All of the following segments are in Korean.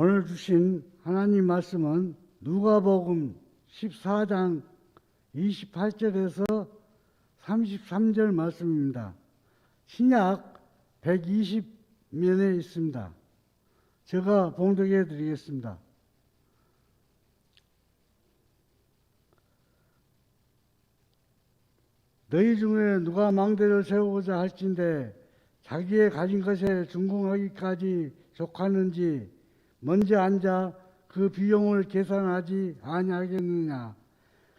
오늘 주신 하나님 말씀은 누가복음 14장 28절에서 33절 말씀입니다. 신약 120면에 있습니다. 제가 봉독해 드리겠습니다. 너희 중에 누가 망대를 세우고자 할진대 자기의 가진 것에 준공하기까지 족하는지 먼저 앉아 그 비용을 계산하지 아니하겠느냐.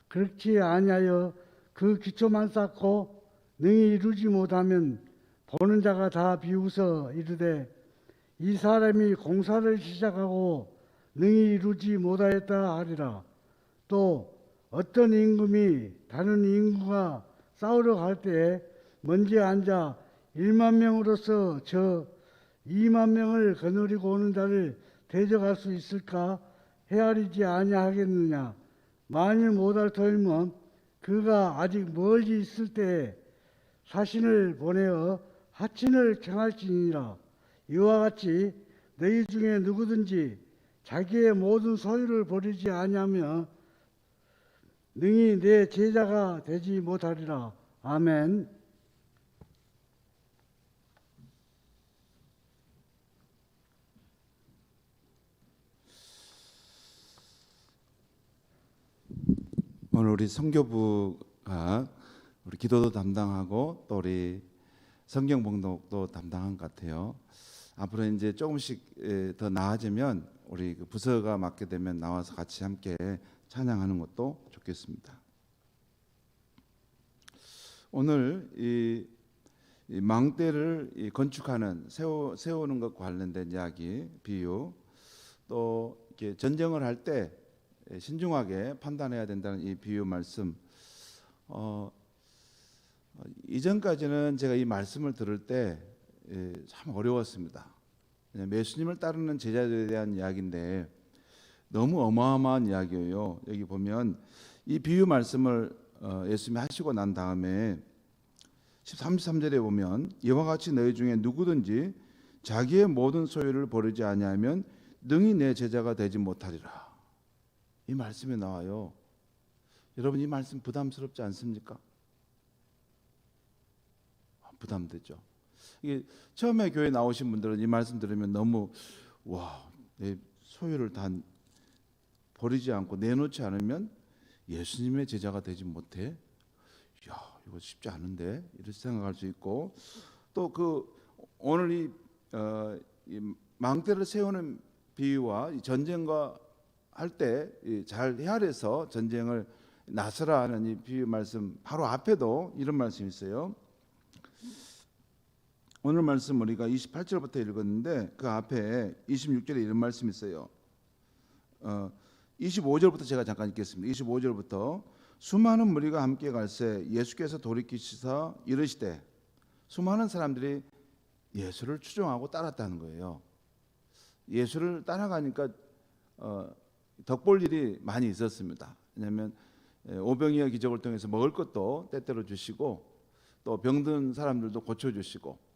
그렇지 아니하여 그 기초만 쌓고 능히 이루지 못하면 보는 자가 다 비웃어 이르되 이 사람이 공사를 시작하고 능히 이루지 못하였다 하리라. 또 어떤 임금이 다른 임금과 싸우러 갈 때에 먼저 앉아 1만 명으로서 저 2만 명을 거느리고 오는 자를 대적할 수 있을까 헤아리지 아니하겠느냐. 만일 못할 터이면 그가 아직 멀리 있을 때에 사신을 보내어 하친을 청할지니라. 이와 같이 너희 중에 누구든지 자기의 모든 소유를 버리지 아니하며 능히 내 제자가 되지 못하리라. 아멘. 오늘 우리 선교부가 우리 기도도 담당하고 또 우리 성경 봉독도 담당한 것 같아요. 앞으로 이제 조금씩 더 나아지면 우리 그 부서가 맡게 되면 나와서 같이 함께 찬양하는 것도 좋겠습니다. 오늘 이 망대를 건축하는 세우는 것과 관련된 이야기, 비유, 또 이렇게 전쟁을 할 때 신중하게 판단해야 된다는 이 비유 말씀. 이전까지는 제가 이 말씀을 들을 때 참 어려웠습니다. 예수님을 따르는 제자들에 대한 이야기인데 너무 어마어마한 이야기예요. 여기 보면 이 비유 말씀을 예수님이 하시고 난 다음에 33절에 보면 이와 같이 너희 중에 누구든지 자기의 모든 소유를 버리지 아니하면 능히 내 제자가 되지 못하리라. 이 말씀이 나와요. 여러분 이 말씀 부담스럽지 않습니까? 부담되죠. 이게 처음에 교회 나오신 분들은 이 말씀 들으면 너무 내 소유를 다 버리지 않고 내놓지 않으면 예수님의 제자가 되지 못해. 이거 쉽지 않은데 이렇게 생각할 수 있고 또 그 오늘 이 망대를 세우는 비유와 이 전쟁과 할 때 잘 헤아려서 전쟁을 나서라 하는 이 비유 말씀 바로 앞에도 이런 말씀이 있어요. 오늘 말씀 우리가 28절부터 읽었는데 그 앞에 26절에 이런 말씀이 있어요. 25절부터 제가 잠깐 읽겠습니다. 25절부터 수많은 무리가 함께 갈새 예수께서 돌이키시사 이르시되 수많은 사람들이 예수를 추종하고 따랐다는 거예요. 예수를 따라가니까 덕볼 일이 많이 있었습니다. 왜냐하면 오병이어 기적을 통해서 먹을 것도 때때로 주시고 또 병든 사람들도 고쳐주시고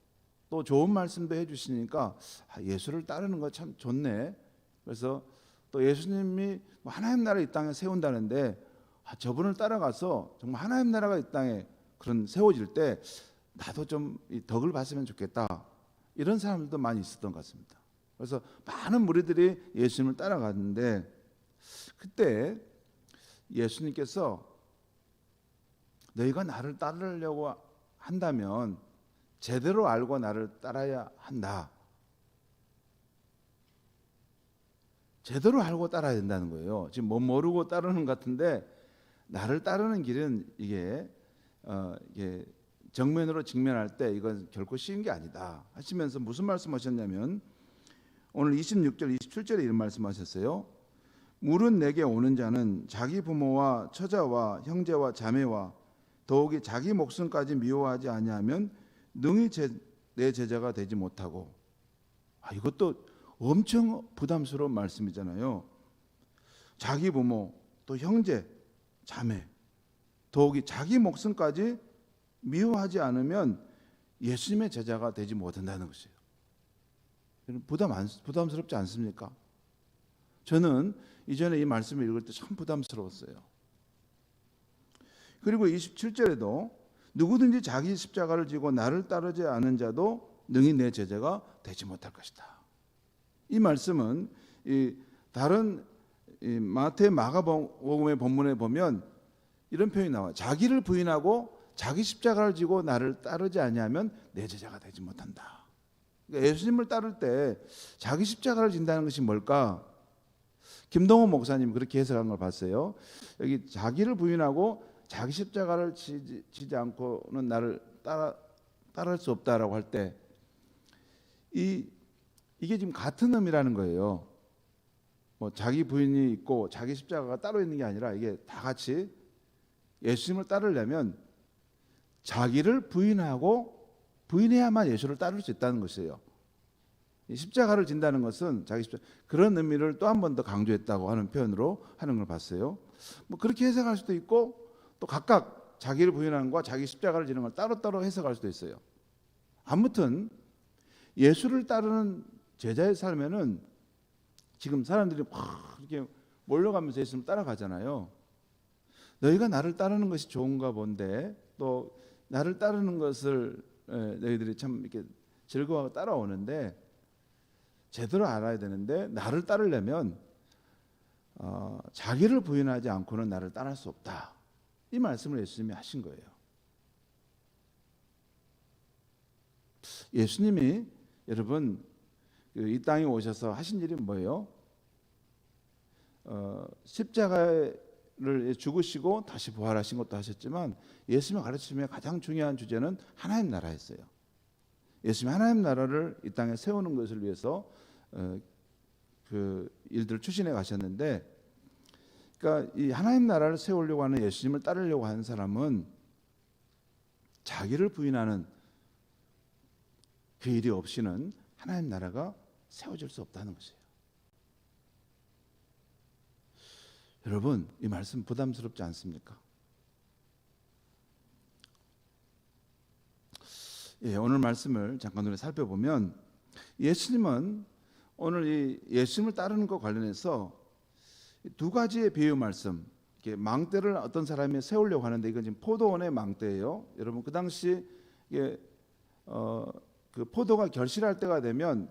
또 좋은 말씀도 해주시니까 예수를 따르는 거 참 좋네. 그래서 또 예수님이 하나님 나라 이 땅에 세운다는데 저분을 따라가서 정말 하나님 나라가 이 땅에 그런 세워질 때 나도 좀 이 덕을 봤으면 좋겠다. 이런 사람들도 많이 있었던 것 같습니다. 그래서 많은 무리들이 예수님을 따라갔는데 그때 예수님께서 너희가 나를 따르려고 한다면 제대로 알고 나를 따라야 한다. 제대로 알고 따라야 된다는 거예요. 지금 뭐 모르고 따르는 것 같은데 나를 따르는 길은 이게 정면으로 직면할 때 이건 결코 쉬운 게 아니다 하시면서 무슨 말씀하셨냐면 오늘 26절 27절에 이런 말씀하셨어요. 물은 내게 오는 자는 자기 부모와 처자와 형제와 자매와 더욱이 자기 목숨까지 미워하지 아니하면 능히 내 제자가 되지 못하고. 이것도 엄청 부담스러운 말씀이잖아요. 자기 부모 또 형제 자매 더욱이 자기 목숨까지 미워하지 않으면 예수님의 제자가 되지 못한다는 것이에요. 부담스럽지 않습니까? 저는 이전에 이 말씀을 읽을 때 참 부담스러웠어요. 그리고 27절에도 누구든지 자기 십자가를 지고 나를 따르지 않은 자도 능히 내 제자가 되지 못할 것이다. 이 말씀은 다른 마태, 마가복음의 본문에 보면 이런 표현이 나와요. 자기를 부인하고 자기 십자가를 지고 나를 따르지 아니하면 내 제자가 되지 못한다. 그러니까 예수님을 따를 때 자기 십자가를 진다는 것이 뭘까? 김동호 목사님 그렇게 해석한 걸 봤어요. 여기 자기를 부인하고 자기 십자가를 지지 않고는 나를 따를 수 없다라고 할 때 이게 지금 같은 의미라는 거예요. 뭐 자기 부인이 있고 자기 십자가가 따로 있는 게 아니라 이게 다 같이 예수님을 따르려면 자기를 부인해야만 예수를 따를 수 있다는 것이에요. 이 십자가를 진다는 것은 자기 십자가 그런 의미를 또 한 번 더 강조했다고 하는 표현으로 하는 걸 봤어요. 뭐 그렇게 해석할 수도 있고 또 각각 자기를 부인하는 것과 자기 십자가를 지는 걸 따로따로 해석할 수도 있어요. 아무튼 예수를 따르는 제자의 삶에는 지금 사람들이 막 이렇게 몰려가면서 예수님을 따라가잖아요. 너희가 나를 따르는 것이 좋은가 본데 또 나를 따르는 것을 너희들이 참 이렇게 즐거워하고 따라오는데 제대로 알아야 되는데 나를 따르려면 자기를 부인하지 않고는 나를 따를 수 없다. 이 말씀을 예수님이 하신 거예요. 예수님이 여러분 이 땅에 오셔서 하신 일이 뭐예요? 십자가를 죽으시고 다시 부활하신 것도 하셨지만 예수님의 가르침의 가장 중요한 주제는 하나님 나라였어요. 예수님이 하나님 나라를 이 땅에 세우는 것을 위해서 그 일들을 추진해 가셨는데, 그러니까 이 하나님 나라를 세우려고 하는 예수님을 따르려고 하는 사람은 자기를 부인하는 그 일이 없이는 하나님 나라가 세워질 수 없다는 것이에요. 여러분, 이 말씀 부담스럽지 않습니까? 오늘 말씀을 잠깐 우리 살펴보면 예수님은 오늘 이 예수님을 따르는 것 관련해서 두 가지의 비유 말씀, 이렇게 망대를 어떤 사람이 세우려고 하는데 이건 지금 포도원의 망대예요. 여러분 그 당시 이게 그 포도가 결실할 때가 되면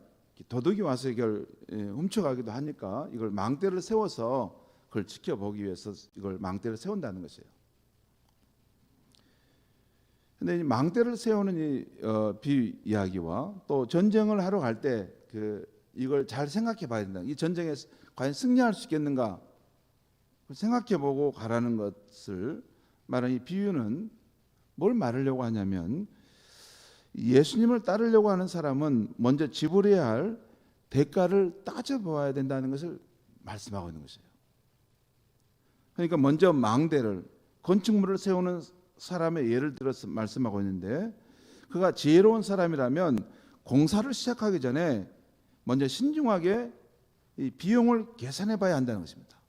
도둑이 와서 이걸 훔쳐가기도 하니까 이걸 망대를 세워서 그걸 지켜보기 위해서 이걸 망대를 세운다는 것이에요. 근데 이 망대를 세우는 이 비유 이야기와 또 전쟁을 하러 갈 때 이걸 잘 생각해 봐야 된다. 이 전쟁에 과연 승리할 수 있겠는가 생각해 보고 가라는 것을 말하는 이 비유는 뭘 말하려고 하냐면 예수님을 따르려고 하는 사람은 먼저 지불해야 할 대가를 따져보아야 된다는 것을 말씀하고 있는 것이에요. 그러니까 먼저 망대를 건축물을 세우는 사람의 예를 들어서 말씀하고 있는데 그가 지혜로운 사람이라면 공사를 시작하기 전에 먼저 신중하게 이 비용을 계산해 봐야 한다는 것입니다.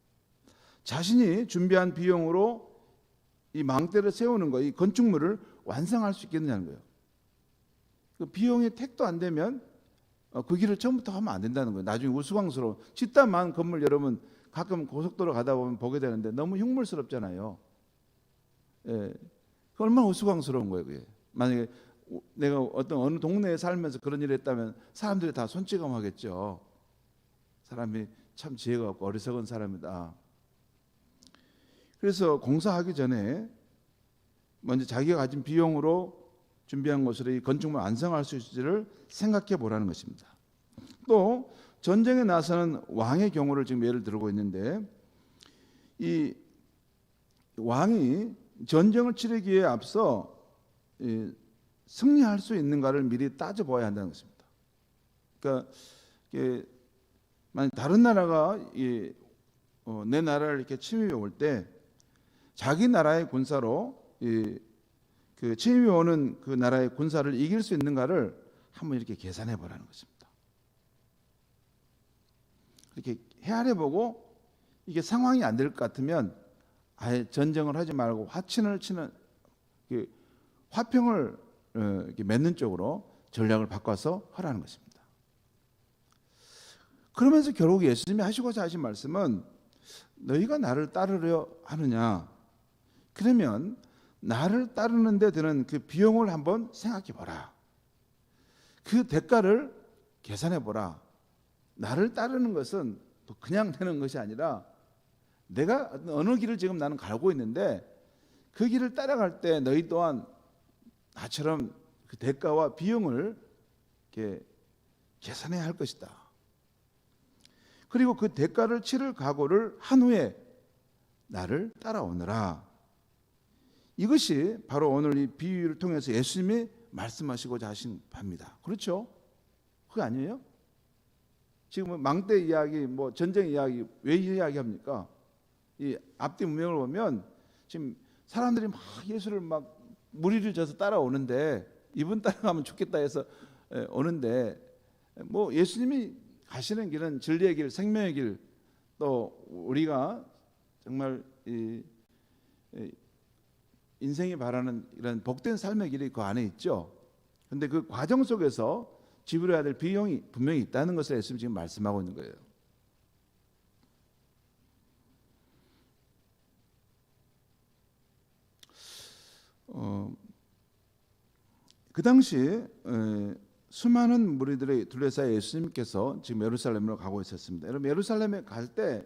자신이 준비한 비용으로 이 망대를 세우는 거, 이 건축물을 완성할 수 있겠느냐는 거예요. 그 비용이 택도 안 되면 그 길을 처음부터 하면 안 된다는 거예요. 나중에 우스꽝스러워. 짓다만 건물 여러분 가끔 고속도로 가다 보면 보게 되는데 너무 흉물스럽잖아요. 예, 그 얼마나 우스꽝스러운 거예요. 그게. 만약에 내가 어느 동네에 살면서 그런 일을 했다면 사람들이 다 손찌검하겠죠. 사람이 참 지혜가 없고 어리석은 사람이다. 그래서 공사하기 전에 먼저 자기가 가진 비용으로 준비한 것으로 이 건축물을 완성할 수 있을지를 생각해 보라는 것입니다. 또 전쟁에 나서는 왕의 경우를 지금 예를 들고 있는데 이 왕이 전쟁을 치르기에 앞서 승리할 수 있는가를 미리 따져봐야 한다는 것입니다. 그러니까 만약 다른 나라가 내 나라를 이렇게 침입해 올 때 자기 나라의 군사로 그 침입해 오는 그 나라의 군사를 이길 수 있는가를 한번 이렇게 계산해 보라는 것입니다. 이렇게 헤아려 보고 이게 상황이 안 될 것 같으면 아예 전쟁을 하지 말고 화친을 치는 화평을 이렇게 맺는 쪽으로 전략을 바꿔서 하라는 것입니다. 그러면서 결국 예수님이 하시고자 하신 말씀은 너희가 나를 따르려 하느냐? 그러면 나를 따르는 데 드는 그 비용을 한번 생각해 보라. 그 대가를 계산해 보라. 나를 따르는 것은 또 그냥 되는 것이 아니라 내가 어느 길을 지금 나는 가고 있는데 그 길을 따라갈 때 너희 또한 나처럼 그 대가와 비용을 이렇게 계산해야 할 것이다. 그리고 그 대가를 치를 각오를 한 후에 나를 따라오너라. 이것이 바로 오늘 이 비유를 통해서 예수님이 말씀하시고자 하신 바입니다. 그렇죠? 그거 아니에요? 지금 망대 이야기, 뭐 전쟁 이야기 왜 이야기합니까? 이 앞뒤 문맥을 보면 지금 사람들이 막 예수를 막 무리를 져서 따라오는데 이분 따라가면 죽겠다 해서 오는데 뭐 예수님이 가시는 길은 진리의 길, 생명의 길, 또 우리가 정말 인생이 바라는 이런 복된 삶의 길이 그 안에 있죠. 그런데 그 과정 속에서 지불해야 될 비용이 분명히 있다는 것을 예수님 지금 말씀하고 있는 거예요. 그 당시 수많은 무리들의 둘러싸여 예수님께서 지금 예루살렘으로 가고 있었습니다. 여러분 예루살렘에 갈 때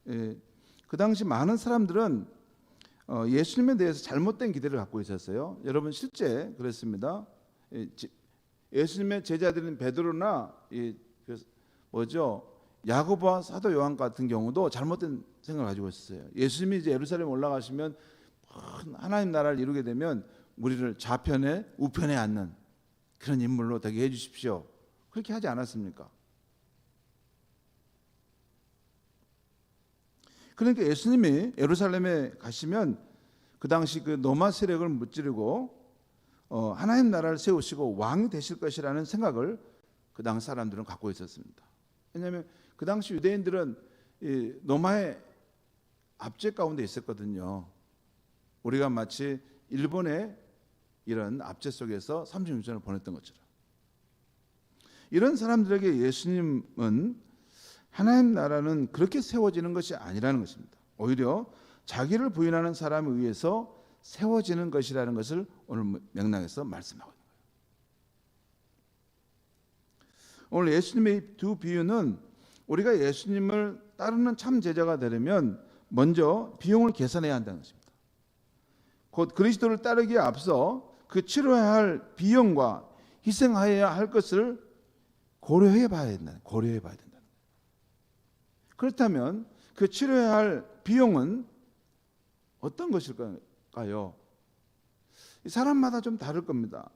그 당시 많은 사람들은 예수님에 대해서 잘못된 기대를 갖고 있었어요. 여러분 실제 그랬습니다. 예수님의 제자들인 베드로나 야고보와 사도 요한 같은 경우도 잘못된 생각을 가지고 있었어요. 예수님이 이제 예루살렘 올라가시면 하나님 나라를 이루게 되면 우리를 좌편에 우편에 앉는 그런 인물로 되게 해주십시오. 그렇게 하지 않았습니까? 그러니까 예수님이 예루살렘에 가시면 그 당시 그 로마 세력을 무찌르고 하나님 나라를 세우시고 왕이 되실 것이라는 생각을 그 당시 사람들은 갖고 있었습니다. 왜냐하면 그 당시 유대인들은 이 로마의 압제 가운데 있었거든요. 우리가 마치 일본의 이런 압제 속에서 36년을 보냈던 것처럼 이런 사람들에게 예수님은 하나님 나라는 그렇게 세워지는 것이 아니라는 것입니다. 오히려 자기를 부인하는 사람에 의해서 세워지는 것이라는 것을 오늘 맥락에서 말씀하고 있는 거예요. 오늘 예수님의 두 비유는 우리가 예수님을 따르는 참 제자가 되려면 먼저 비용을 계산해야 한다는 것입니다. 곧 그리스도를 따르기에 앞서 그 치러야 할 비용과 희생하여야 할 것을 고려해 봐야 된다는 거예요. 그렇다면 그 치러야 할 비용은 어떤 것일까요? 사람마다 좀 다를 겁니다.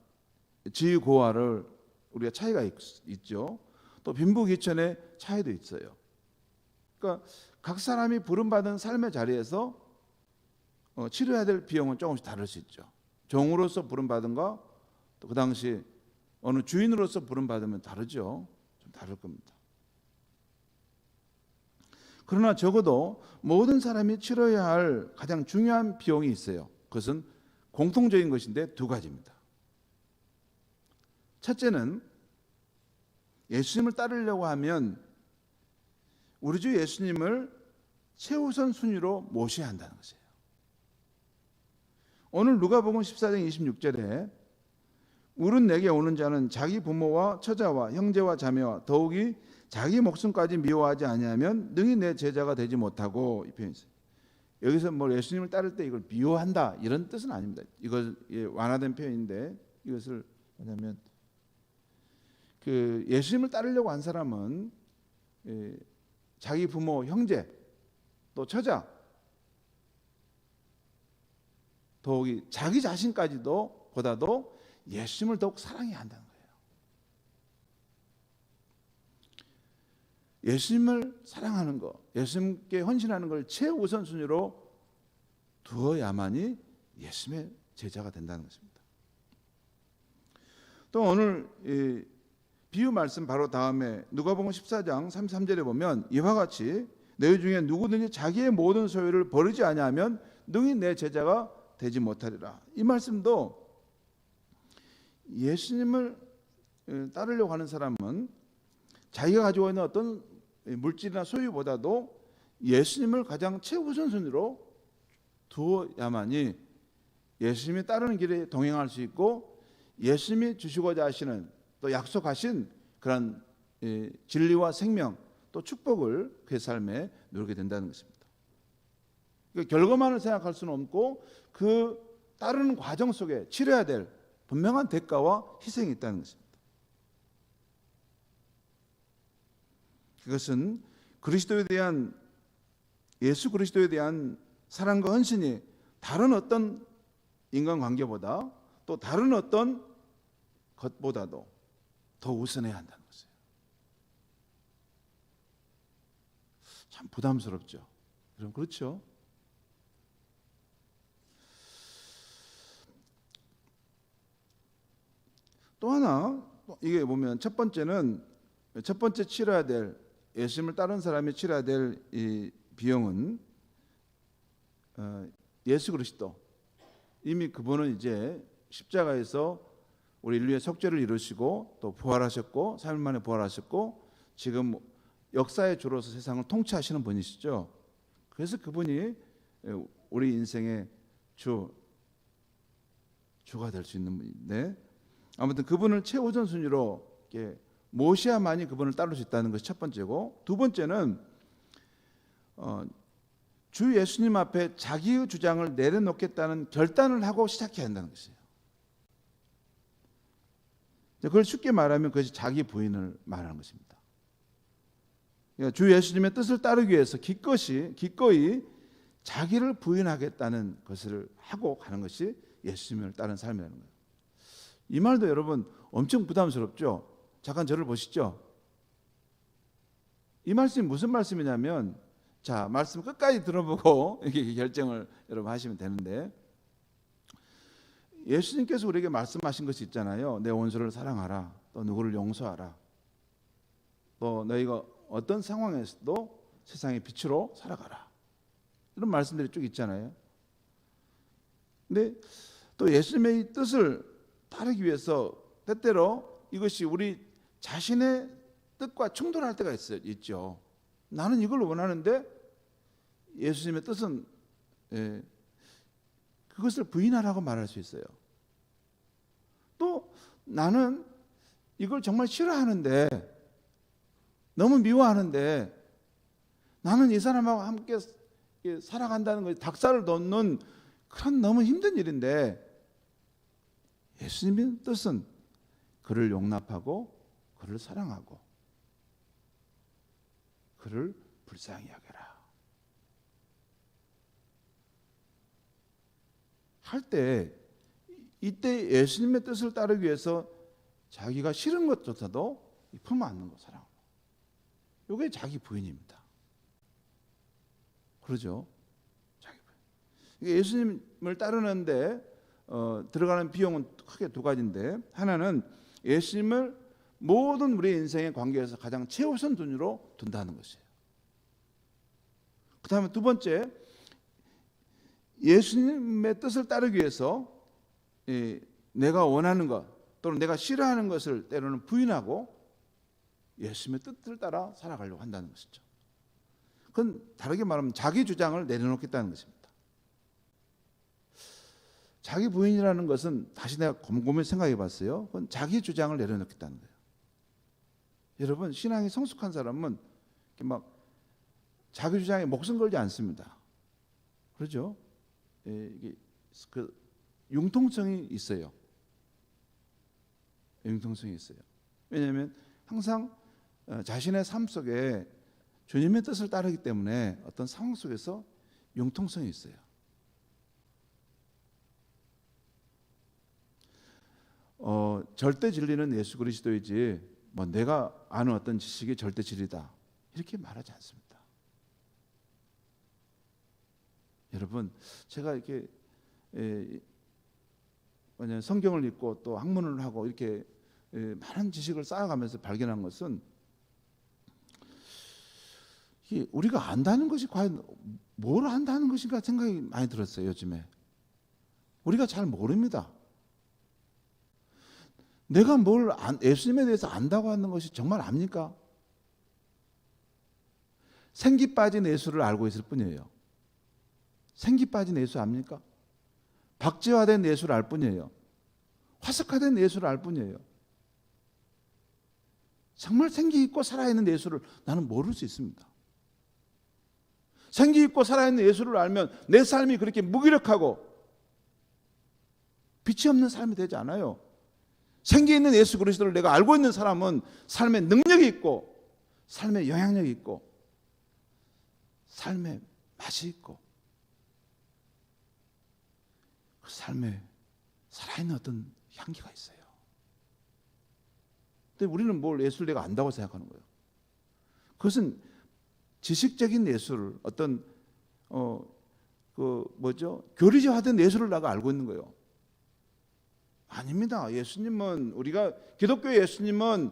지위고하를 우리가 차이가 있죠. 또 빈부귀천의 차이도 있어요. 그러니까 각 사람이 부름받은 삶의 자리에서 치러야 될 비용은 조금씩 다를 수 있죠. 종으로서 부름받은가 또 그 당시 어느 주인으로서 부름받으면 다르죠. 좀 다를 겁니다. 그러나 적어도 모든 사람이 치러야 할 가장 중요한 비용이 있어요. 그것은 공통적인 것인데 두 가지입니다. 첫째는 예수님을 따르려고 하면 우리 주 예수님을 최우선 순위로 모셔야 한다는 것이에요. 오늘 누가복음 14장 26절에 울은 내게 오는 자는 자기 부모와 처자와 형제와 자매와 더욱이 자기 목숨까지 미워하지 아니하면 능히 내 제자가 되지 못하고 이 표현이 있어요. 여기서 뭐 예수님을 따를 때 이걸 미워한다 이런 뜻은 아닙니다. 이걸 완화된 표현인데 이것을 뭐냐면 그 예수님을 따르려고 한 사람은 자기 부모, 형제, 또 처자, 더욱이 자기 자신까지도 보다도 예수님을 더욱 사랑해야 한다는 거예요. 예수님을 사랑하는 것, 예수님께 헌신하는 걸 최우선 순위로 두어야만이 예수님의 제자가 된다는 것입니다. 또 오늘 이 비유 말씀 바로 다음에 누가복음 14장 33절에 보면 이와 같이 너희 중에 누구든지 자기의 모든 소유를 버리지 아니하면 능히 내 제자가 되지 못하리라. 이 말씀도 예수님을 따르려고 하는 사람은 자기가 가지고 있는 어떤 물질이나 소유보다도 예수님을 가장 최우선순위로 두어야만이 예수님이 따르는 길에 동행할 수 있고 예수님이 주시고자 하시는 또 약속하신 그런 진리와 생명 또 축복을 그의 삶에 누리게 된다는 것입니다. 그러니까 결과만을 생각할 수는 없고 그 따르는 과정 속에 치러야 될 분명한 대가와 희생이 있다는 것입니다. 그것은 예수 그리스도에 대한 사랑과 헌신이 다른 어떤 인간관계보다 또 다른 어떤 것보다도 더 우선해야 한다는 것이에요. 참 부담스럽죠. 여러분 그렇죠? 또 하나 이게 보면 첫 번째 치러야 될 예수님을 따른 사람이 치러야 될 이 비용은 예수 그리스도 이미 그분은 이제 십자가에서 우리 인류의 속죄를 이루시고 또 부활하셨고 3일 만에 부활하셨고 지금 역사의 주로서 세상을 통치하시는 분이시죠. 그래서 그분이 우리 인생의 주가 될 수 있는 분인데 아무튼 그분을 최우선 순위로 이렇게 모셔야만이 그분을 따를 수 있다는 것이 첫 번째고 두 번째는 주 예수님 앞에 자기의 주장을 내려놓겠다는 결단을 하고 시작해야 한다는 것이에요. 그걸 쉽게 말하면 그것이 자기 부인을 말하는 것입니다. 그러니까 주 예수님의 뜻을 따르기 위해서 기꺼이 자기를 부인하겠다는 것을 하고 가는 것이 예수님을 따른 삶이라는 거예요. 이 말도 여러분 엄청 부담스럽죠. 잠깐 저를 보시죠. 이 말씀이 무슨 말씀이냐면 자 말씀 끝까지 들어보고 이렇게 결정을 여러분 하시면 되는데 예수님께서 우리에게 말씀하신 것이 있잖아요. 내 원수를 사랑하라. 또 누구를 용서하라. 또 너희가 어떤 상황에서도 세상의 빛으로 살아가라. 이런 말씀들이 쭉 있잖아요. 근데 또 예수님의 뜻을 따르기 위해서 때때로 이것이 우리 자신의 뜻과 충돌할 때가 있죠. 나는 이걸 원하는데 예수님의 뜻은 그것을 부인하라고 말할 수 있어요. 또 나는 이걸 정말 싫어하는데 너무 미워하는데 나는 이 사람하고 함께 살아간다는 것이 닭살을 돋는 그런 너무 힘든 일인데 예수님의 뜻은 그를 용납하고 그를 사랑하고 그를 불쌍히 여겨라 할 때 이때 예수님의 뜻을 따르기 위해서 자기가 싫은 것조차도 품어 안는 거 사랑. 이게 자기 부인입니다. 그러죠? 자기 부인. 예수님을 따르는데 들어가는 비용은 크게 두 가지인데 하나는 예수님을 모든 우리 인생의 관계에서 가장 최우선 순위로 둔다는 것이에요. 그 다음에 두 번째 예수님의 뜻을 따르기 위해서 내가 원하는 것 또는 내가 싫어하는 것을 때로는 부인하고 예수님의 뜻을 따라 살아가려고 한다는 것이죠. 그건 다르게 말하면 자기 주장을 내려놓겠다는 것입니다. 자기 부인이라는 것은 다시 내가 곰곰이 생각해 봤어요. 그건 자기 주장을 내려놓겠다는 거예요. 여러분 신앙이 성숙한 사람은 막 자기 주장에 목숨 걸지 않습니다. 그렇죠? 이게 그 융통성이 있어요. 융통성이 있어요. 왜냐하면 항상 자신의 삶 속에 주님의 뜻을 따르기 때문에 어떤 상황 속에서 융통성이 있어요. 절대 진리는 예수 그리스도이지 뭐 내가 아는 어떤 지식이 절대 진리다 이렇게 말하지 않습니다. 여러분 제가 이렇게 성경을 읽고 또 학문을 하고 이렇게 많은 지식을 쌓아가면서 발견한 것은 우리가 안다는 것이 과연 뭘 안다는 것인가 생각이 많이 들었어요. 요즘에 우리가 잘 모릅니다. 내가 예수님에 대해서 안다고 하는 것이 정말 압니까? 생기 빠진 예수를 알고 있을 뿐이에요. 생기 빠진 예수 압니까? 박제화된 예수를 알 뿐이에요. 화석화된 예수를 알 뿐이에요. 정말 생기 있고 살아있는 예수를 나는 모를 수 있습니다. 생기 있고 살아있는 예수를 알면 내 삶이 그렇게 무기력하고 빛이 없는 삶이 되지 않아요. 생기 있는 예수 그리스도를 내가 알고 있는 사람은 삶에 능력이 있고 삶에 영향력이 있고 삶에 맛이 있고 그 삶에 살아있는 어떤 향기가 있어요. 근데 우리는 뭘 예수를 내가 안다고 생각하는 거예요. 그것은 지식적인 예수를 어떤 교리화된 예수를 내가 알고 있는 거예요. 아닙니다. 예수님은 우리가 기독교의 예수님은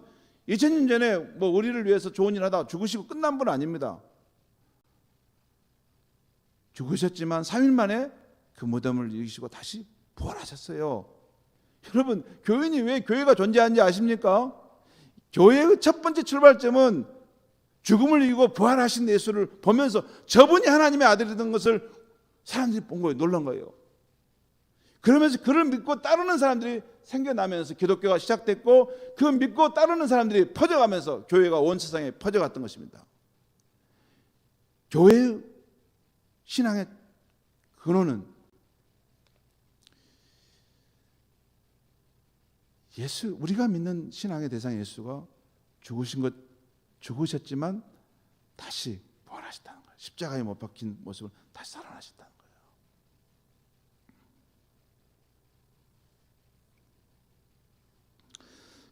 2000년 전에 우리를 위해서 좋은 일 하다 죽으시고 끝난 분 아닙니다. 죽으셨지만 3일 만에 그 무덤을 이기시고 다시 부활하셨어요. 여러분, 교인이 왜 교회가 존재하는지 아십니까? 교회의 첫 번째 출발점은 죽음을 이기고 부활하신 예수를 보면서 저분이 하나님의 아들이던 것을 사람들이 본 거예요. 놀란 거예요. 그러면서 그를 믿고 따르는 사람들이 생겨나면서 기독교가 시작됐고 그 믿고 따르는 사람들이 퍼져가면서 교회가 온 세상에 퍼져갔던 것입니다. 교회의 신앙의 근원은 예수, 우리가 믿는 신앙의 대상 예수가 죽으셨지만 다시 부활하셨다는 거예요. 십자가에 못 박힌 모습을 다시 살아나셨다는 거예요.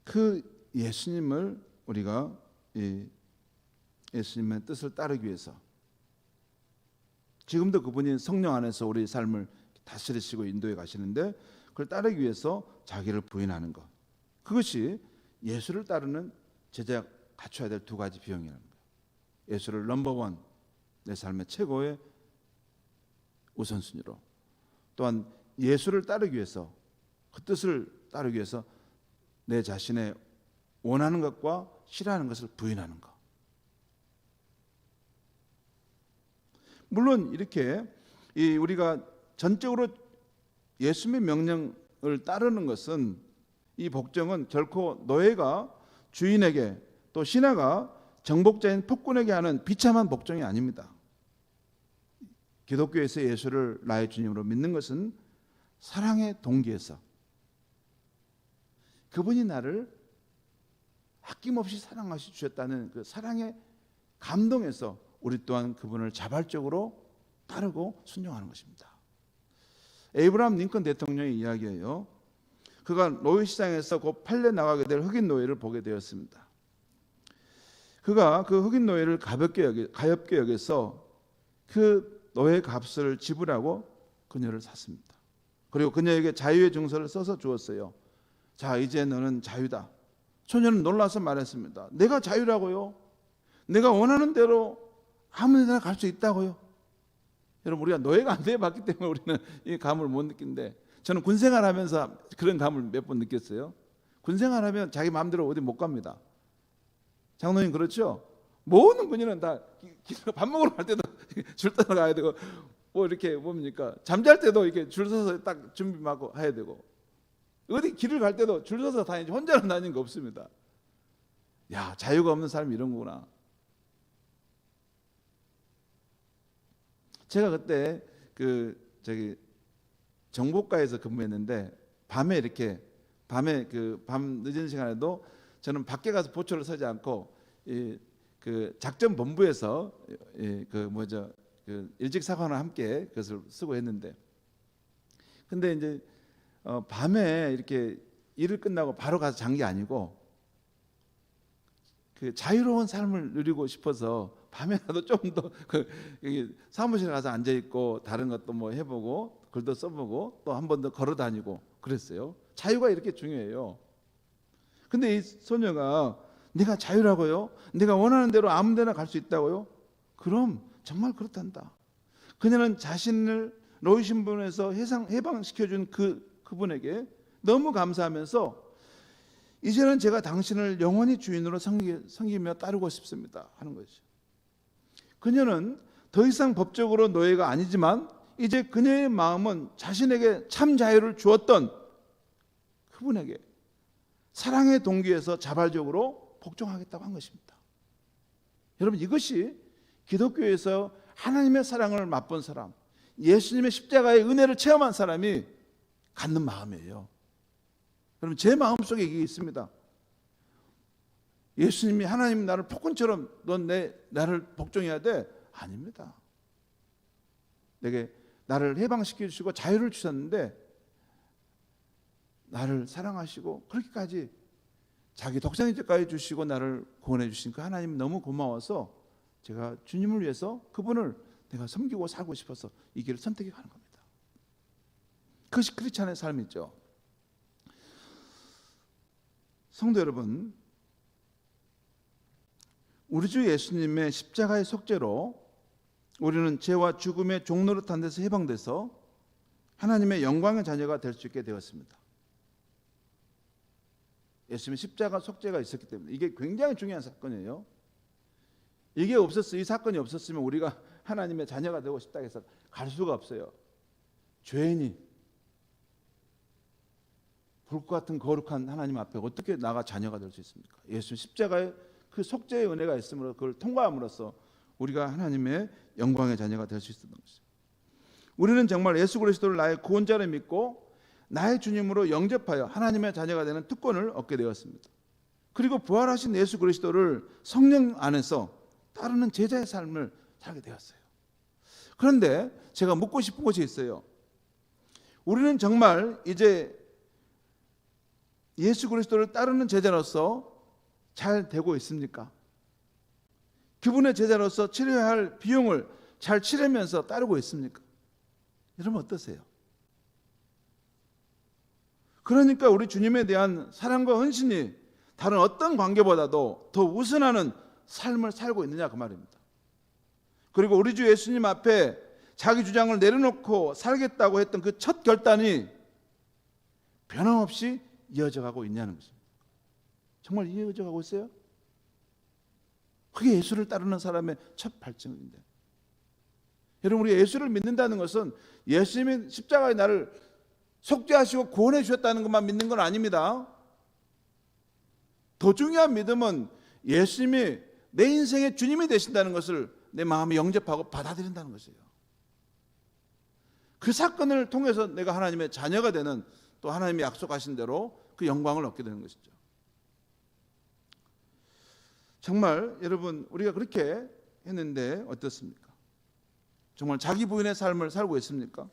그 예수님을 우리가 예수님의 뜻을 따르기 위해서 지금도 그분이 성령 안에서 우리 삶을 다스리시고 인도해 가시는데 그걸 따르기 위해서 자기를 부인하는 것, 그것이 예수를 따르는 제자가 갖춰야 될 두 가지 비용이라는 거예요. 예수를 넘버원, 내 삶의 최고의 우선순위로, 또한 예수를 따르기 위해서, 그 뜻을 따르기 위해서 내 자신의 원하는 것과 싫어하는 것을 부인하는 것. 물론 이렇게 우리가 전적으로 예수님의 명령을 따르는 것은, 이 복종은 결코 노예가 주인에게 또 신하가 정복자인 폭군에게 하는 비참한 복종이 아닙니다. 기독교에서 예수를 나의 주님으로 믿는 것은 사랑의 동기에서, 그분이 나를 아낌없이 사랑하시 주셨다는 그 사랑의 감동에서 우리 또한 그분을 자발적으로 따르고 순종하는 것입니다. 에이브라함 링컨 대통령의 이야기예요. 그가 노예 시장에서 곧 팔려 나가게 될 흑인 노예를 보게 되었습니다. 그가 그 흑인 노예를 가엾게 여겨서 그 노예 값을 지불하고 그녀를 샀습니다. 그리고 그녀에게 자유의 증서를 써서 주었어요. 자, 이제 너는 자유다. 소녀는 놀라서 말했습니다. 내가 자유라고요? 내가 원하는 대로 아무 데나 갈 수 있다고요? 여러분, 우리가 노예가 안 돼봤기 때문에 우리는 이 감을 못 느낀데, 저는 군생활하면서 그런 감을 몇 번 느꼈어요. 군생활하면 자기 마음대로 어디 못 갑니다. 장로님 그렇죠? 모든 군인은 다 밥 먹으러 갈 때도 줄 떠서 가야 되고, 이렇게 뭡니까? 잠잘 때도 이렇게 줄 서서 딱 준비하고 해야 되고, 어디 길을 갈 때도 줄 서서 다니지 혼자는 다니는 거 없습니다. 야, 자유가 없는 사람이 이런 거구나. 제가 그때 정보과에서 근무했는데 밤에 밤 늦은 시간에도 저는 밖에 가서 보초를 서지 않고 그 작전 본부에서 일직 사관과 함께 그것을 쓰고 했는데, 근데 이제 밤에 이렇게 일을 끝나고 바로 가서 잔 게 아니고 그 자유로운 삶을 누리고 싶어서 밤에라도 좀 더 사무실에 가서 앉아 있고 다른 것도 해보고 글도 써보고 또 한 번 더 걸어 다니고 그랬어요. 자유가 이렇게 중요해요. 근데 이 소녀가 내가 자유라고요? 내가 원하는 대로 아무 데나 갈 수 있다고요? 그럼 정말 그렇단다. 그녀는 자신을 노예 신분에서 해방시켜준 그분에게 너무 감사하면서 이제는 제가 당신을 영원히 주인으로 섬기며 따르고 싶습니다 하는 거죠. 그녀는 더 이상 법적으로 노예가 아니지만 이제 그녀의 마음은 자신에게 참 자유를 주었던 그분에게 사랑의 동기에서 자발적으로 복종하겠다고 한 것입니다. 여러분, 이것이 기독교에서 하나님의 사랑을 맛본 사람, 예수님의 십자가의 은혜를 체험한 사람이 갖는 마음이에요. 여러분, 제 마음속에 이게 있습니다. 예수님이, 하나님 나를 폭군처럼 넌 나를 복종해야 돼? 아닙니다. 내게 나를 해방시켜 주시고 자유를 주셨는데 나를 사랑하시고 그렇게까지 자기 독생자까지 주시고 나를 구원해 주신 그 하나님 너무 고마워서 제가 주님을 위해서 그분을 내가 섬기고 살고 싶어서 이 길을 선택해 가는 겁니다. 그것이 크리스찬의 삶이죠. 성도 여러분, 우리 주 예수님의 십자가의 속죄로 우리는 죄와 죽음의 종노릇한 데서 해방돼서 하나님의 영광의 자녀가 될 수 있게 되었습니다. 예수님의 십자가 속죄가 있었기 때문에 이게 굉장히 중요한 사건이에요. 이게 없었어요. 이 사건이 없었으면 우리가 하나님의 자녀가 되고 싶다 해서 갈 수가 없어요. 죄인이 불과 같은 거룩한 하나님 앞에 어떻게 나가 자녀가 될 수 있습니까? 예수 십자가의 그 속죄의 은혜가 있으므로 그걸 통과함으로써 우리가 하나님의 영광의 자녀가 될 수 있었던 것입니다. 우리는 정말 예수 그리스도를 나의 구원자로 믿고 나의 주님으로 영접하여 하나님의 자녀가 되는 특권을 얻게 되었습니다. 그리고 부활하신 예수 그리스도를 성령 안에서 따르는 제자의 삶을 살게 되었어요. 그런데 제가 묻고 싶은 것이 있어요. 우리는 정말 이제 예수 그리스도를 따르는 제자로서 잘 되고 있습니까? 그분의 제자로서 치러야 할 비용을 잘 치르면서 따르고 있습니까? 여러분 어떠세요? 그러니까 우리 주님에 대한 사랑과 헌신이 다른 어떤 관계보다도 더 우선하는 삶을 살고 있느냐 그 말입니다. 그리고 우리 주 예수님 앞에 자기 주장을 내려놓고 살겠다고 했던 그 첫 결단이 변함없이 이어져 가고 있냐는 것입니다. 정말 이어져 가고 있어요? 그게 예수를 따르는 사람의 첫 발전인데, 여러분, 우리 예수를 믿는다는 것은 예수님이 십자가에 나를 속죄하시고 구원해 주셨다는 것만 믿는 건 아닙니다. 더 중요한 믿음은 예수님이 내 인생의 주님이 되신다는 것을 내 마음에 영접하고 받아들인다는 것이에요. 그 사건을 통해서 내가 하나님의 자녀가 되는, 또 하나님이 약속하신 대로 그 영광을 얻게 되는 것이죠. 정말 여러분, 우리가 그렇게 했는데 어떻습니까? 정말 자기 부인의 삶을 살고 있습니까?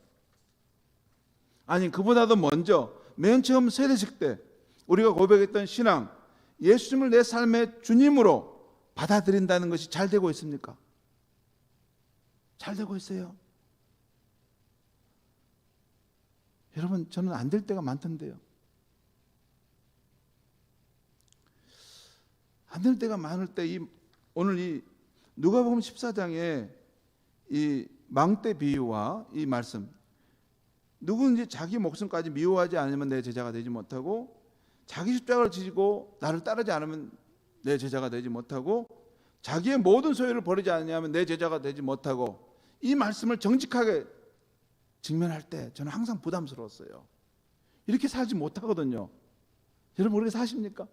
아니, 그보다도 먼저 맨 처음 세례식 때 우리가 고백했던 신앙, 예수님을 내 삶의 주님으로 받아들인다는 것이 잘 되고 있습니까? 잘 되고 있어요. 여러분, 저는 안 될 때가 많던데요. 안 될 때가 많을 때 오늘 이 누가복음 14장에 이 망대 비유와 이 말씀, 누구든지 자기 목숨까지 미워하지 않으면 내 제자가 되지 못하고, 자기 십자가를 지고 나를 따르지 않으면 내 제자가 되지 못하고, 자기의 모든 소유를 버리지 않으면 내 제자가 되지 못하고, 이 말씀을 정직하게 직면할 때 저는 항상 부담스러웠어요. 이렇게 살지 못하거든요. 여러분, 그렇게 사십니까?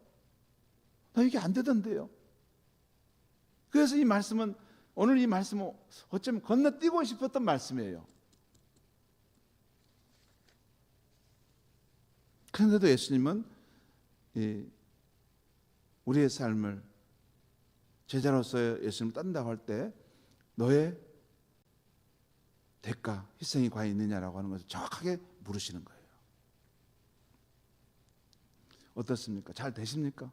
나 이게 안 되던데요. 그래서 이 말씀은, 오늘 이 말씀은 어쩌면 건너뛰고 싶었던 말씀이에요. 그런데도 예수님은 우리의 삶을, 제자로서의 예수님을 따른다고 할 때 너의 대가, 희생이 과연 있느냐라고 하는 것을 정확하게 물으시는 거예요. 어떻습니까? 잘 되십니까?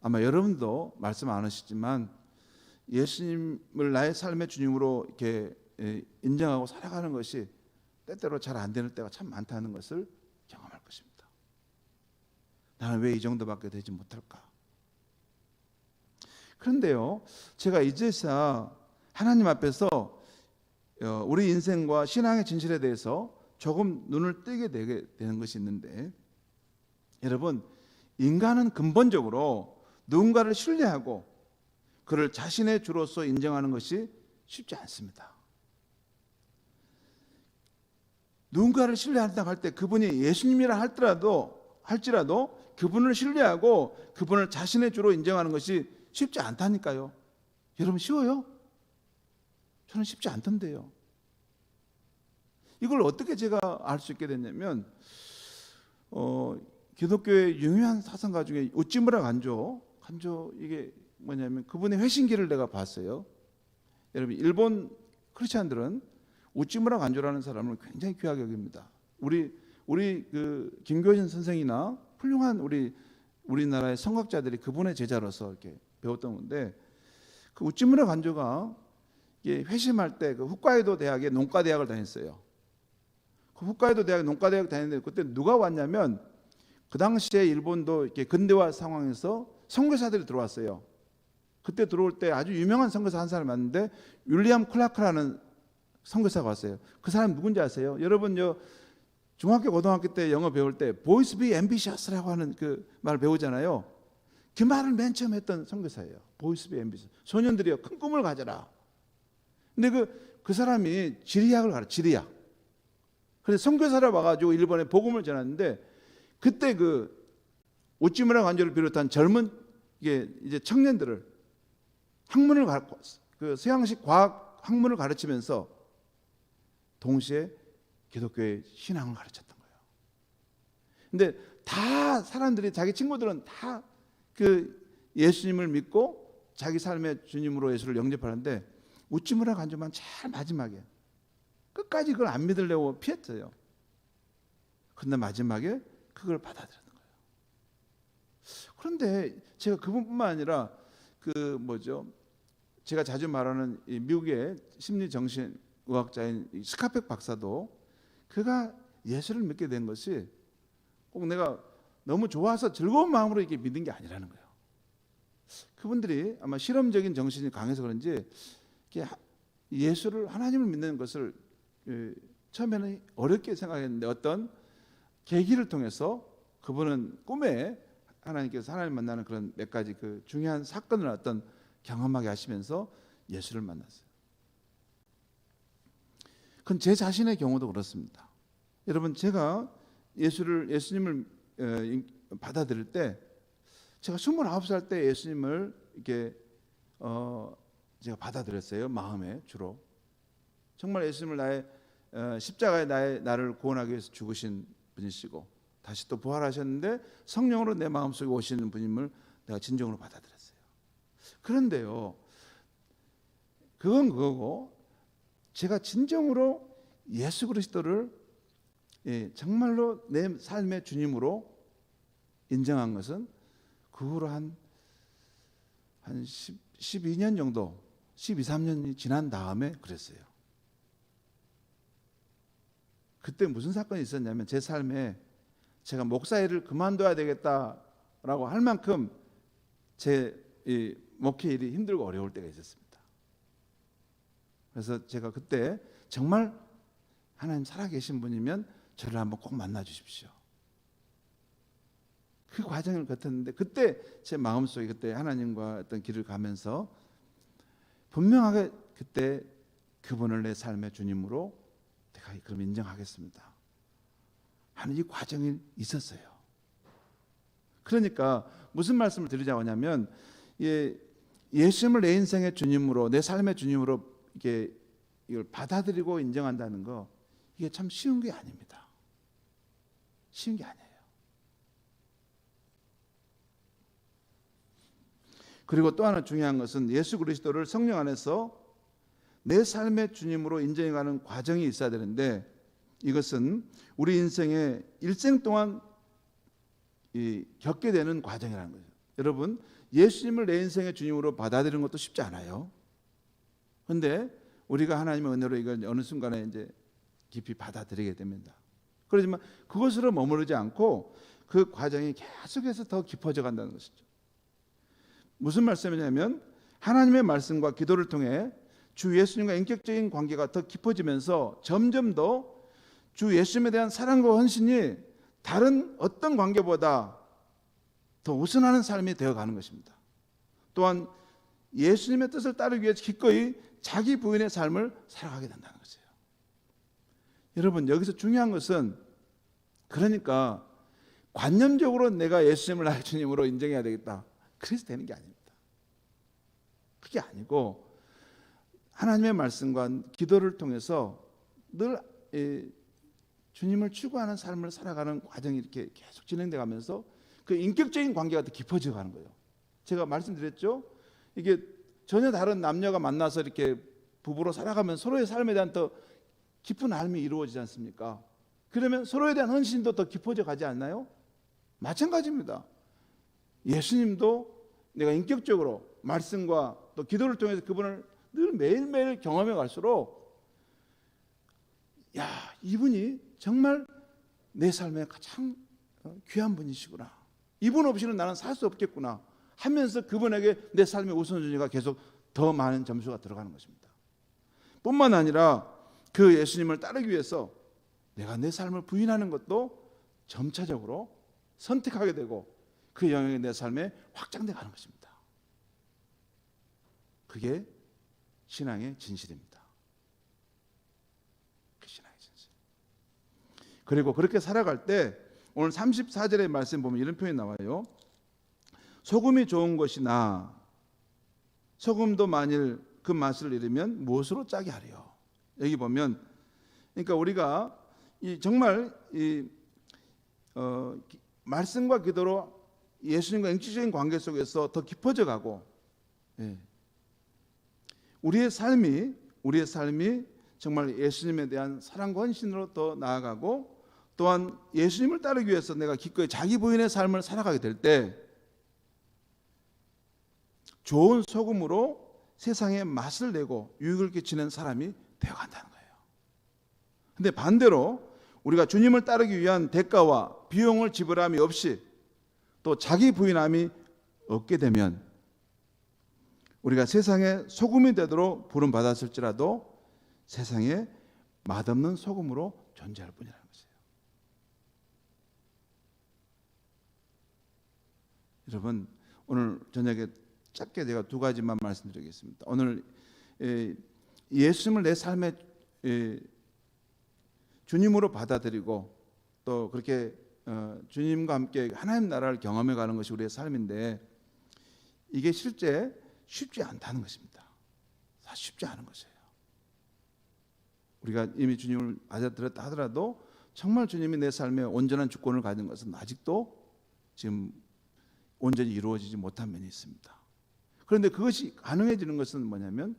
아마 여러분도 말씀 안 하시지만 예수님을 나의 삶의 주님으로 이렇게 인정하고 살아가는 것이 때때로 잘 안 되는 때가 참 많다는 것을 경험할 것입니다. 나는 왜 이 정도밖에 되지 못할까? 그런데요, 제가 이제서 하나님 앞에서 우리 인생과 신앙의 진실에 대해서 조금 눈을 뜨게 되는 것이 있는데, 여러분, 인간은 근본적으로 누군가를 신뢰하고 그를 자신의 주로서 인정하는 것이 쉽지 않습니다. 누군가를 신뢰한다고 할 때 그분이 예수님이라 할지라도 그분을 신뢰하고 그분을 자신의 주로 인정하는 것이 쉽지 않다니까요. 여러분 쉬워요? 저는 쉽지 않던데요. 이걸 어떻게 제가 알 수 있게 됐냐면 기독교의 유명한 사상가 중에 우찌무라 간조 이게 뭐냐면 그분의 회심기를 내가 봤어요. 여러분 일본 크리스찬들은 우찌무라 간조라는 사람을 굉장히 귀하게 여깁니다. 우리 그 김교진 선생이나 훌륭한 우리나라의 성학자들이 그분의 제자로서 이렇게 배웠던 건데 그 우찌무라 간조가 회심할 때 그 홋카이도 대학의 농과대학을 다녔어요. 그 홋카이도 대학 농과대학 다녔는데 그때 누가 왔냐면 그 당시에 일본도 이렇게 근대화 상황에서 선교사들이 들어왔어요. 그때 들어올 때 아주 유명한 선교사 한 사람이 왔는데 윌리엄 클라크라는 선교사가 왔어요. 그 사람 누군지 아세요? 여러분 중학교 고등학교 때 영어 배울 때 보이스 비 앰비셔스라고 하는 그 말을 배우잖아요. 그 말을 맨 처음 했던 선교사예요. 보이스 비 앰비셔스. 소년들이요 큰 꿈을 가져라. 근데 그 사람이 지리학을 가르쳐 지리학. 그래서 선교사를 와가지고 일본에 복음을 전하는데 그때 그 우찌무라 간조를 비롯한 젊은 이제 청년들을 학문을 그 서양식 과학 학문을 가르치면서 동시에 기독교의 신앙을 가르쳤던 거예요. 근데 다 사람들이 자기 친구들은 다 그 예수님을 믿고 자기 삶의 주님으로 예수를 영접하는데 우찌무라 간조만 제일 마지막에 끝까지 그걸 안 믿으려고 피했어요. 그런데 마지막에 그걸 받아들였는 거예요. 그런데 제가 그분뿐만 아니라 제가 자주 말하는 이 미국의 심리정신의학자인 스카펙 박사도 그가 예수를 믿게 된 것이 꼭 내가 너무 좋아서 즐거운 마음으로 이렇게 믿은 게 아니라는 거예요. 그분들이 아마 실험적인 정신이 강해서 그런지 예수를 하나님을 믿는 것을 처음에는 어렵게 생각했는데 어떤 계기를 통해서 그분은 꿈에 하나님께서 하나님 만나는 그런 몇 가지 그 중요한 사건을 어떤 경험하게 하시면서 예수를 만났어요. 그건 제 자신의 경우도 그렇습니다. 여러분 제가 예수님을 받아들일 때 제가 29살 때 예수님을 이렇게 제가 받아들였어요. 마음에 주로. 정말 예수님을 나의 십자가에 나를 구원하기 위해서 죽으신 분이시고 다시 또 부활하셨는데 성령으로 내 마음속에 오시는 분임을 내가 진정으로 받아들였어요. 그런데요. 그건 그거고 제가 진정으로 예수 그리스도를 정말로 내 삶의 주님으로 인정한 것은 그 후로 한 12년 정도 12, 13년이 지난 다음에 그랬어요. 그때 무슨 사건이 있었냐면 제 삶에 제가 목사 일을 그만둬야 되겠다라고 할 만큼 제 목회 일이 힘들고 어려울 때가 있었습니다. 그래서 제가 그때 정말 하나님 살아계신 분이면 저를 한번 꼭 만나 주십시오. 그 과정을 거쳤는데 그때 제 마음속에 그때 하나님과 어떤 길을 가면서 분명하게 그때 그분을 내 삶의 주님으로 내가 그럼 인정하겠습니다 하는 이 과정이 있었어요. 그러니까 무슨 말씀을 드리자고 하냐면 예수님을 내 인생의 주님으로 내 삶의 주님으로 이걸 받아들이고 인정한다는 거 이게 참 쉬운 게 아닙니다. 쉬운 게 아니에요. 그리고 또 하나 중요한 것은 예수 그리스도를 성령 안에서 내 삶의 주님으로 인정해가는 과정이 있어야 되는데 이것은 우리 인생의 일생 동안 겪게 되는 과정이라는 거죠. 여러분 예수님을 내 인생의 주님으로 받아들이는 것도 쉽지 않아요. 그런데 우리가 하나님의 은혜로 이걸 어느 순간에 이제 깊이 받아들이게 됩니다. 그렇지만 그것으로 머무르지 않고 그 과정이 계속해서 더 깊어져 간다는 것이죠. 무슨 말씀이냐면 하나님의 말씀과 기도를 통해 주 예수님과 인격적인 관계가 더 깊어지면서 점점 더 주 예수님에 대한 사랑과 헌신이 다른 어떤 관계보다 더 우선하는 삶이 되어가는 것입니다. 또한 예수님의 뜻을 따르기 위해 기꺼이 자기 부인의 삶을 살아가게 된다는 거죠. 여러분, 여기서 중요한 것은 그러니까 관념적으로 내가 예수님을 나의 주님으로 인정해야 되겠다, 그래서 되는 게 아닙니다. 그게 아니고 하나님의 말씀과 기도를 통해서 늘 주님을 추구하는 삶을 살아가는 과정이 이렇게 계속 진행돼 가면서 그 인격적인 관계가 더 깊어져 가는 거예요. 제가 말씀드렸죠. 이게 전혀 다른 남녀가 만나서 이렇게 부부로 살아가면 서로의 삶에 대한 더 깊은 삶이 이루어지지 않습니까? 그러면 서로에 대한 헌신도 더 깊어져 가지 않나요? 마찬가지입니다. 예수님도 내가 인격적으로 말씀과 또 기도를 통해서 그분을 늘 매일매일 경험해 갈수록, 야, 이분이 정말 내 삶에 가장 귀한 분이시구나, 이분 없이는 나는 살 수 없겠구나 하면서 그분에게 내 삶의 우선순위가 계속 더 많은 점수가 들어가는 것입니다. 뿐만 아니라 그 예수님을 따르기 위해서 내가 내 삶을 부인하는 것도 점차적으로 선택하게 되고 그 영역이 내 삶에 확장돼 가는 것입니다. 그게 신앙의 진실입니다. 그 신앙의 진실. 그리고 그렇게 살아갈 때 오늘 34절의 말씀 보면 이런 표현이 나와요. 소금이 좋은 것이나 소금도 만일 그 맛을 잃으면 무엇으로 짜게 하리요. 여기 보면, 그러니까 우리가 정말 말씀과 기도로 예수님과 인격적인 관계 속에서 더 깊어져 가고, 우리의 삶이 정말 예수님에 대한 사랑과 헌신으로 더 나아가고, 또한 예수님을 따르기 위해서 내가 기꺼이 자기 부인의 삶을 살아가게 될 때 좋은 소금으로 세상에 맛을 내고 유익을 끼치는 사람이 되어간다는 거예요. 근데 반대로 우리가 주님을 따르기 위한 대가와 비용을 지불함이 없이 또 자기 부인함이 없게 되면 우리가 세상에 소금이 되도록 부름받았을지라도 세상에 맛없는 소금으로 존재할 뿐이라는 것이에요. 여러분, 오늘 저녁에 짧게 제가 두 가지만 말씀드리겠습니다. 오늘 예수님을 내 삶의 주님으로 받아들이고 또 그렇게 주님과 함께 하나님 나라를 경험해 가는 것이 우리의 삶인데, 이게 실제 쉽지 않다는 것입니다. 사실 쉽지 않은 것이에요. 우리가 이미 주님을 받아들였다 하더라도 정말 주님이 내 삶에 온전한 주권을 가진 것은 아직도 지금 온전히 이루어지지 못한 면이 있습니다. 그런데 그것이 가능해지는 것은 뭐냐면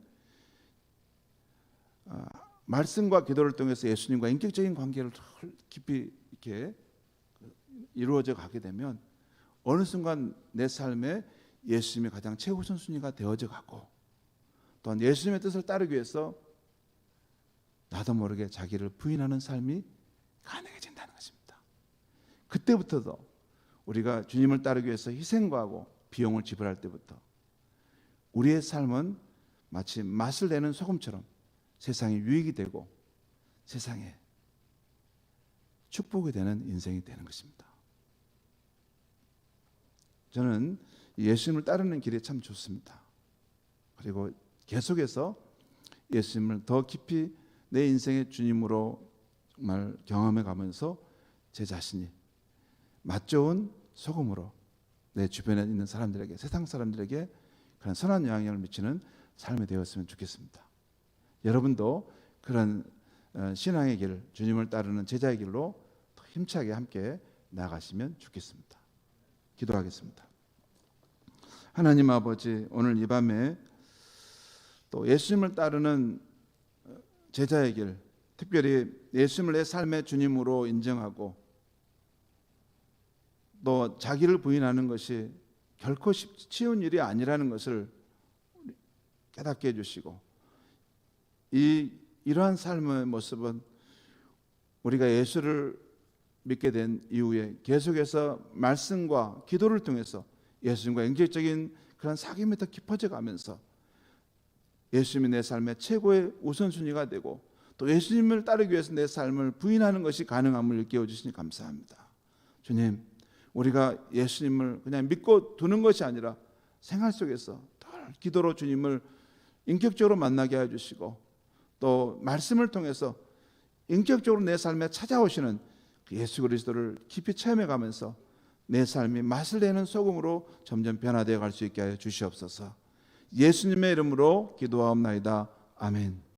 말씀과 기도를 통해서 예수님과 인격적인 관계를 깊이 이렇게 이루어져 가게 되면 어느 순간 내 삶에 예수님이 가장 최우선순위가 되어져 가고, 또한 예수님의 뜻을 따르기 위해서 나도 모르게 자기를 부인하는 삶이 가능해진다는 것입니다. 그때부터도 우리가 주님을 따르기 위해서 희생과하고 비용을 지불할 때부터 우리의 삶은 마치 맛을 내는 소금처럼 세상에 유익이 되고 세상에 축복이 되는 인생이 되는 것입니다. 저는 예수님을 따르는 길이 참 좋습니다. 그리고 계속해서 예수님을 더 깊이 내 인생의 주님으로 정말 경험해 가면서 제 자신이 맛 좋은 소금으로 내 주변에 있는 사람들에게, 세상 사람들에게 그런 선한 영향을 미치는 삶이 되었으면 좋겠습니다. 여러분도 그런 신앙의 길, 주님을 따르는 제자의 길로 더 힘차게 함께 나아가시면 좋겠습니다. 기도하겠습니다. 하나님 아버지, 오늘 이 밤에 또 예수님을 따르는 제자의 길, 특별히 예수님을 내 삶의 주님으로 인정하고 또 자기를 부인하는 것이 결코 쉬운 일이 아니라는 것을 깨닫게 해주시고, 이러한 삶의 모습은 우리가 예수를 믿게 된 이후에 계속해서 말씀과 기도를 통해서 예수님과 인격적인 그런 사귐이 더 깊어져 가면서 예수님이 내 삶의 최고의 우선순위가 되고 또 예수님을 따르기 위해서 내 삶을 부인하는 것이 가능함을 일깨워 주시니 감사합니다. 주님, 우리가 예수님을 그냥 믿고 두는 것이 아니라 생활 속에서 더 기도로 주님을 인격적으로 만나게 해주시고 또 말씀을 통해서 인격적으로 내 삶에 찾아오시는 그 예수 그리스도를 깊이 체험해가면서 내 삶이 맛을 내는 소금으로 점점 변화되어 갈 수 있게 하여 주시옵소서. 예수님의 이름으로 기도하옵나이다. 아멘.